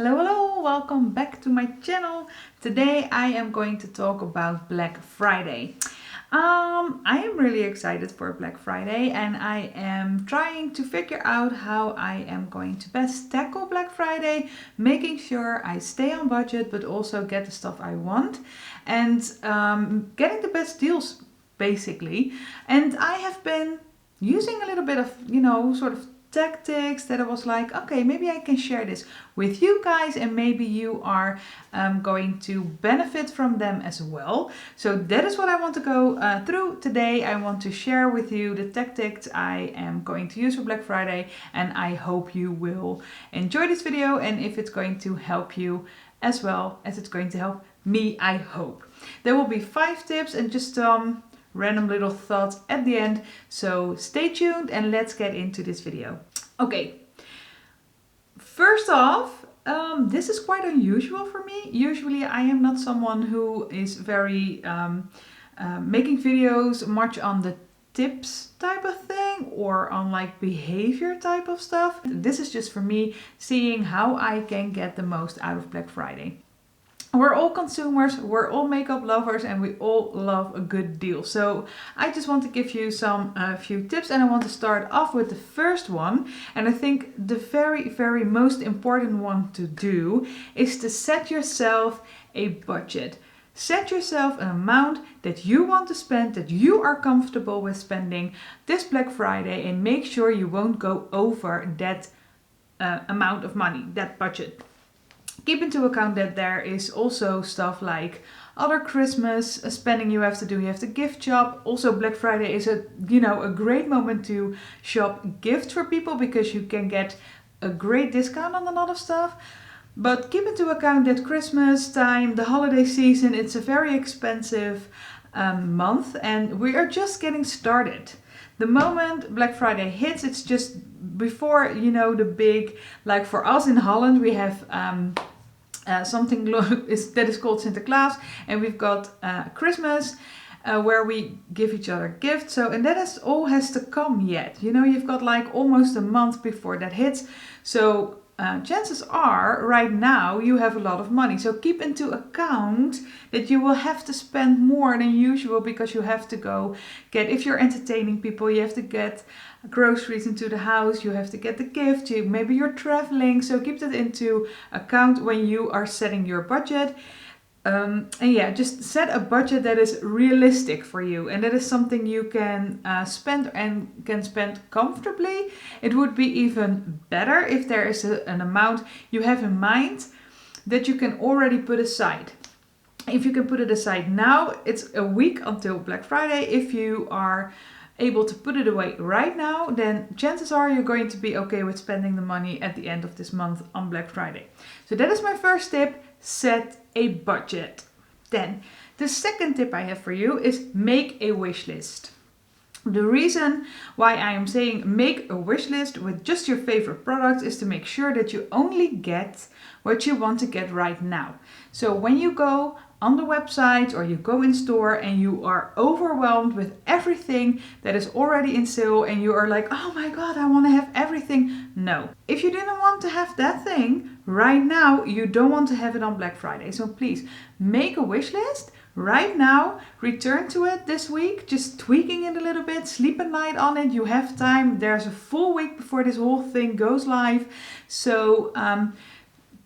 Hello, welcome back to my channel. Today I am going to talk about Black Friday. I am really excited for Black Friday and I am trying to figure out how I am going to best tackle Black Friday, making sure I stay on budget but also get the stuff I want and getting the best deals basically. And I have been using a little bit of, sort of tactics that I was like, okay, maybe I can share this with you guys and maybe you are going to benefit from them as well. So that is what I want to go through today. I want to share with you the tactics I am going to use for Black Friday, and I hope you will enjoy this video and if it's going to help you as well as it's going to help me, I hope. There will be 5 tips and just random little thoughts at the end, so stay tuned and let's get into this video. Okay, first off, this is quite unusual for me. Usually I am not someone who is very making videos much on the tips type of thing or on like behavior type of stuff. This is just for me seeing how I can get the most out of Black Friday. We're all consumers, we're all makeup lovers, and we all love a good deal. So I just want to give you some few tips, and I want to start off with the first one. And I think the very most important one to do is to set yourself a budget. Set yourself an amount that you want to spend, that you are comfortable with spending this Black Friday, and make sure you won't go over that amount of money, that budget. Keep into account that there is also stuff like other Christmas spending you have to do. You have to gift shop. Also, Black Friday is a great moment to shop gifts for people because you can get a great discount on a lot of stuff. But keep into account that Christmas time, the holiday season, it's a very expensive month and we are just getting started. The moment Black Friday hits, it's just before, the big, like for us in Holland, we have something that is called Sinterklaas, and we've got Christmas where we give each other gifts. So, and that all has to come yet. You've got like almost a month before that hits. So chances are right now you have a lot of money. So keep into account that you will have to spend more than usual because you have to go get, if you're entertaining people, you have to get groceries into the house, you have to get the gift, maybe you're traveling. So keep that into account when you are setting your budget. And yeah, just set a budget that is realistic for you and that is something you can spend and can spend comfortably. It would be even better if there is an amount you have in mind that you can already put aside. If you can put it aside now, it's a week until Black Friday. If you are able to put it away right now, then chances are you're going to be okay with spending the money at the end of this month on Black Friday. So that is my first tip. Set a budget. Then the second tip I have for you is make a wish list. The reason why I am saying make a wish list with just your favorite products is to make sure that you only get what you want to get right now. So when you go on the website or you go in store and you are overwhelmed with everything that is already in sale and you are like, oh my god, I want to have everything. No. If you didn't want to have that thing right now, you don't want to have it on Black Friday. So please make a wish list right now, return to it this week, just tweaking it a little bit, sleep at night on it. You have time. There's a full week before this whole thing goes live. So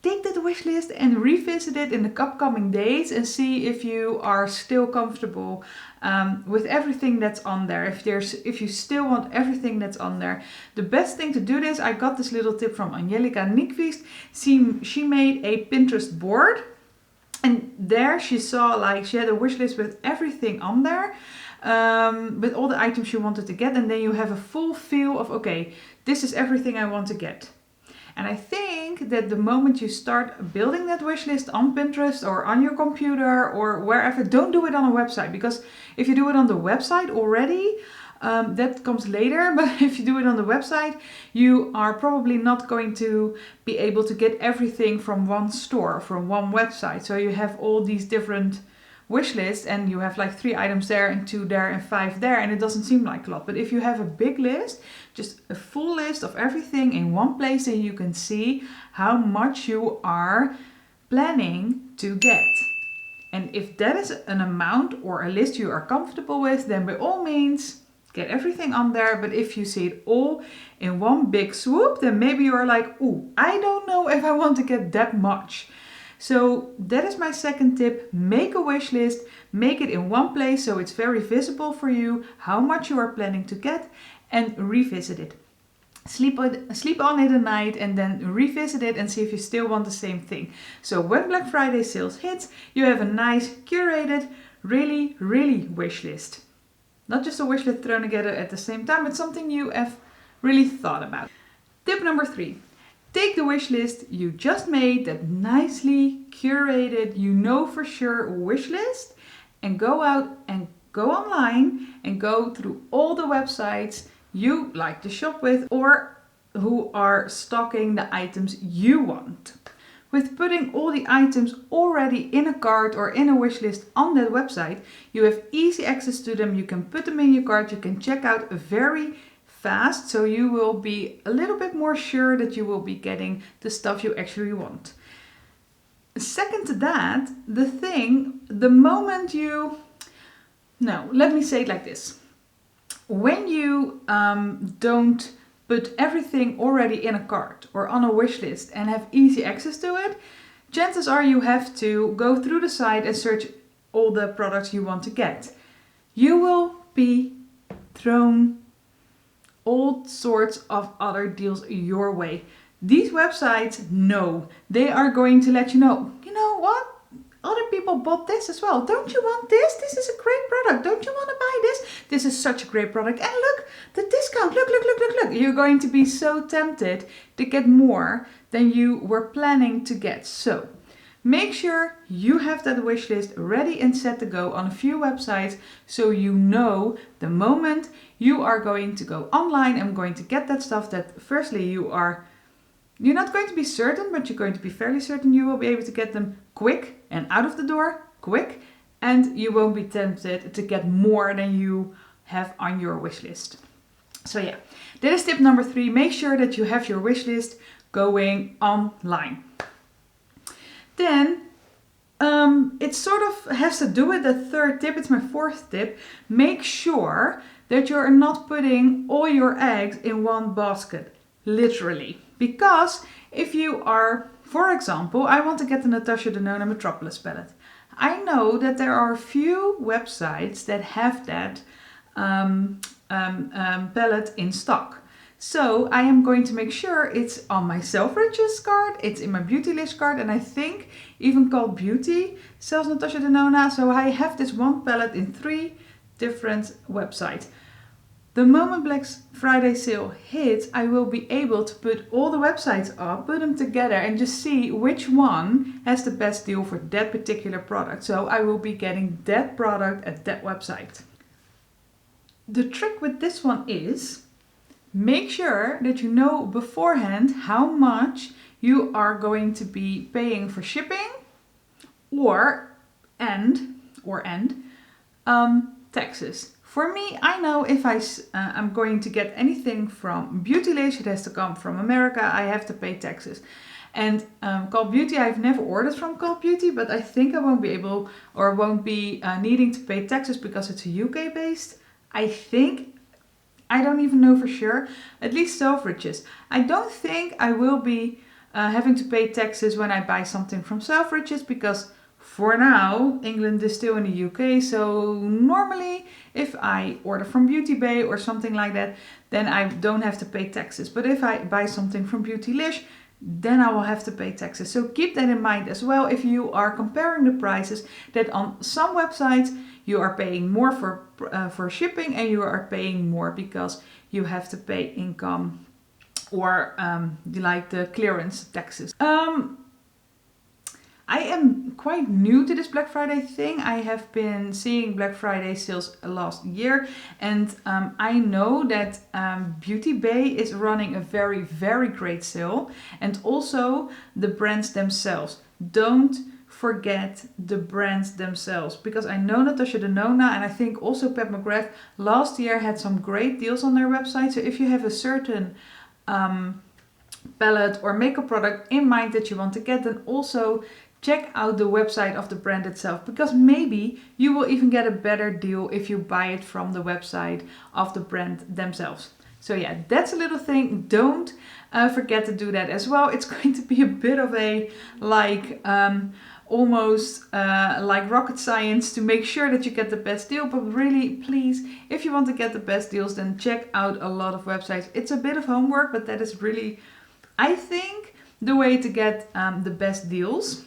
take that wish list and revisit it in the upcoming days and see if you are still comfortable with everything that's on there. If you still want everything that's on there, the best thing to do this, I got this little tip from BeautybyAnneChris. She made a Pinterest board, and there she saw like she had a wish list with everything on there, with all the items she wanted to get, and then you have a full feel of, okay, this is everything I want to get. And I think that the moment you start building that wish list on Pinterest or on your computer or wherever, don't do it on a website, because if you do it on the website already, that comes later. But if you do it on the website, you are probably not going to be able to get everything from one store, from one website. So you have all these different wish list and you have like 3 items there and 2 there and 5 there, and it doesn't seem like a lot. But if you have a big list, just a full list of everything in one place, then you can see how much you are planning to get. And if that is an amount or a list you are comfortable with, then by all means get everything on there. But if you see it all in one big swoop, then maybe you are like, ooh, I don't know if I want to get that much. So that is my second tip. Make a wish list, make it in one place so it's very visible for you how much you are planning to get, and revisit it. Sleep on it a night and then revisit it and see if you still want the same thing. So when Black Friday sales hits, you have a nice curated, really wish list. Not just a wish list thrown together at the same time, but something you have really thought about. Tip number 3. Take the wish list you just made, that nicely curated, you know for sure wish list, and go out and go online and go through all the websites you like to shop with or who are stocking the items you want. With putting all the items already in a cart or in a wish list on that website, you have easy access to them. You can put them in your cart, you can check out very fast, so you will be a little bit more sure that you will be getting the stuff you actually want. Second to that, let me say it like this. When you don't put everything already in a cart or on a wish list and have easy access to it, chances are you have to go through the site and search all the products you want to get. You will be thrown all sorts of other deals your way. These websites know. They are going to let you know what? Other people bought this as well. Don't you want this? This is a great product. Don't you want to buy this? This is such a great product. And look, the discount. Look. You're going to be so tempted to get more than you were planning to get. So make sure you have that wish list ready and set to go on a few websites, so you know the moment you are going to go online and going to get that stuff, that firstly you're not going to be certain, but you're going to be fairly certain you will be able to get them quick and out of the door quick, and you won't be tempted to get more than you have on your wish list. So yeah, that is tip number 3. Make sure that you have your wish list going online. Then it sort of has to do with the third tip. It's my 4th tip. Make sure that you're not putting all your eggs in one basket, literally. Because if you are, for example, I want to get the Natasha Denona Metropolis palette. I know that there are a few websites that have that palette in stock. So I am going to make sure it's on my Selfridges cart, it's in my Beautylish cart, and I think even Cult Beauty sells Natasha Denona. So I have this one palette in 3 different websites. The moment Black Friday sale hits, I will be able to put all the websites up, put them together and just see which one has the best deal for that particular product. So I will be getting that product at that website. The trick with this one is make sure that you know beforehand how much you are going to be paying for shipping or taxes. For me, I know if I'm going to get anything from Beautylish, it has to come from America, I have to pay taxes. And Cult Beauty, I've never ordered from Cult Beauty, but I think I won't be able or won't be needing to pay taxes because it's a UK based. I don't even know for sure, at least Selfridges. I don't think I will be having to pay taxes when I buy something from Selfridges, because for now, England is still in the UK, so normally if I order from Beauty Bay or something like that, then I don't have to pay taxes. But if I buy something from Beautylish, then I will have to pay taxes. So keep that in mind as well if you are comparing the prices, that on some websites you are paying more for shipping and you are paying more because you have to pay income or like the clearance taxes. I am quite new to this Black Friday thing. I have been seeing Black Friday sales last year, and I know that Beauty Bay is running a very great sale, and also the brands themselves. Don't forget the brands themselves, because I know Natasha Denona and I think also Pat McGrath last year had some great deals on their website. So if you have a certain palette or makeup product in mind that you want to get, then also check out the website of the brand itself, because maybe you will even get a better deal if you buy it from the website of the brand themselves. So yeah, that's a little thing. Don't forget to do that as well. It's going to be a bit of a almost like rocket science to make sure that you get the best deal. But really, please, if you want to get the best deals, then check out a lot of websites. It's a bit of homework, but that is really, I think, the way to get the best deals.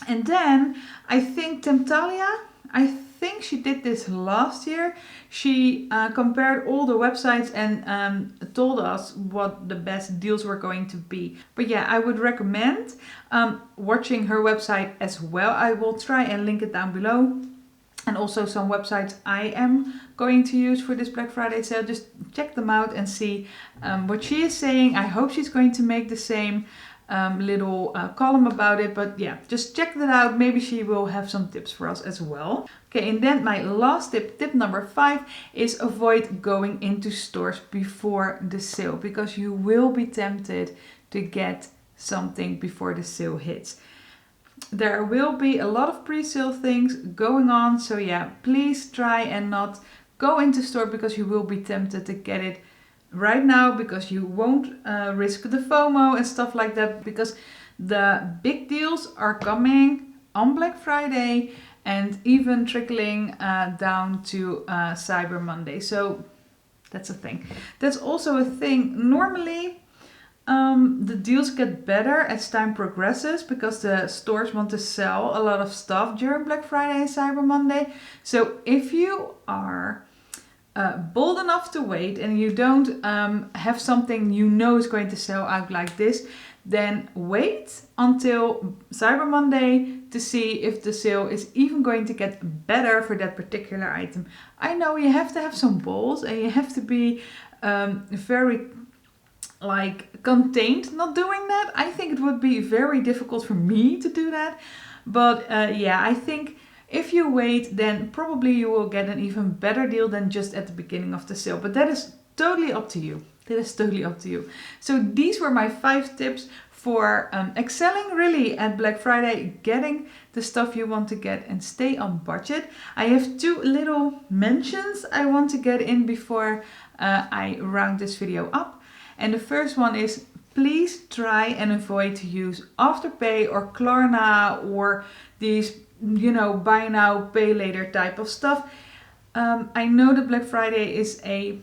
And then I think Temptalia, I think she did this last year. She compared all the websites and told us what the best deals were going to be. But yeah, I would recommend watching her website as well. I will try and link it down below. And also some websites I am going to use for this Black Friday sale. Just check them out and see what she is saying. I hope she's going to make the same little column about it, but yeah, just check that out. Maybe she will have some tips for us as well. Okay, and then my last tip number 5, is avoid going into stores before the sale, because you will be tempted to get something before the sale hits. There will be a lot of pre-sale things going on, so yeah, please try and not go into store, because you will be tempted to get it right now, because you won't risk the FOMO and stuff like that, because the big deals are coming on Black Friday and even trickling down to Cyber Monday. So that's a thing. That's also a thing. Normally the deals get better as time progresses, because the stores want to sell a lot of stuff during Black Friday and Cyber Monday. So if you are bold enough to wait and you don't have something you know is going to sell out like this, then wait until Cyber Monday to see if the sale is even going to get better for that particular item. I know you have to have some balls and you have to be very contained not doing that. I think it would be very difficult for me to do that. But yeah, I think if you wait, then probably you will get an even better deal than just at the beginning of the sale. But that is totally up to you. That is totally up to you. So these were my 5 tips for excelling really at Black Friday, getting the stuff you want to get and stay on budget. I have 2 little mentions I want to get in before I round this video up. And the first one is, please try and avoid to use Afterpay or Klarna or these, buy now, pay later type of stuff. I know that Black Friday is a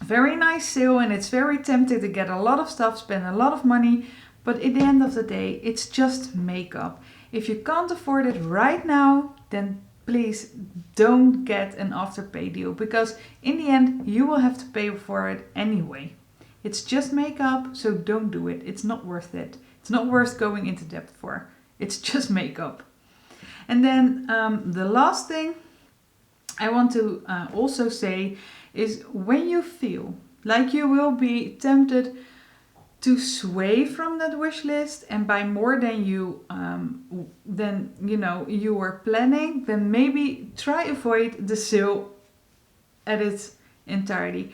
very nice sale and it's very tempting to get a lot of stuff, spend a lot of money, but at the end of the day, it's just makeup. If you can't afford it right now, then please don't get an Afterpay deal, because in the end, you will have to pay for it anyway. It's just makeup, so don't do it. It's not worth it. It's not worth going into debt for. It's just makeup. And then the last thing I want to also say is, when you feel like you will be tempted to sway from that wish list and buy more than you you were planning, then maybe try avoid the sale at its entirety.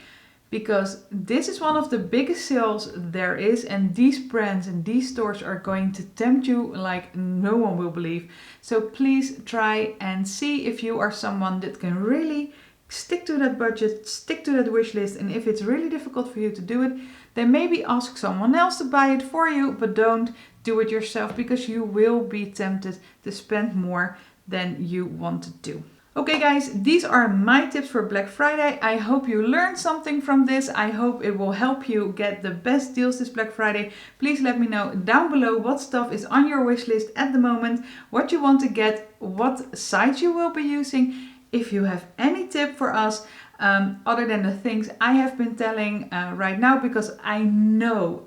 Because this is one of the biggest sales there is, and these brands and these stores are going to tempt you like no one will believe. So please try and see if you are someone that can really stick to that budget, stick to that wish list, and if it's really difficult for you to do it, then maybe ask someone else to buy it for you, but don't do it yourself, because you will be tempted to spend more than you want to do. Okay guys, these are my tips for Black Friday. I hope you learned something from this. I hope it will help you get the best deals this Black Friday. Please let me know down below what stuff is on your wish list at the moment, what you want to get, what site you will be using. If you have any tip for us, other than the things I have been telling right now, because I know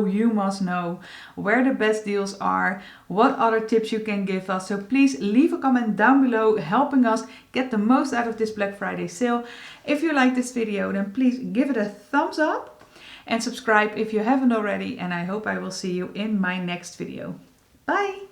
you must know where the best deals are, what other tips you can give us. So please leave a comment down below, helping us get the most out of this Black Friday sale. If you like this video, then please give it a thumbs up and subscribe if you haven't already. And I hope I will see you in my next video. Bye!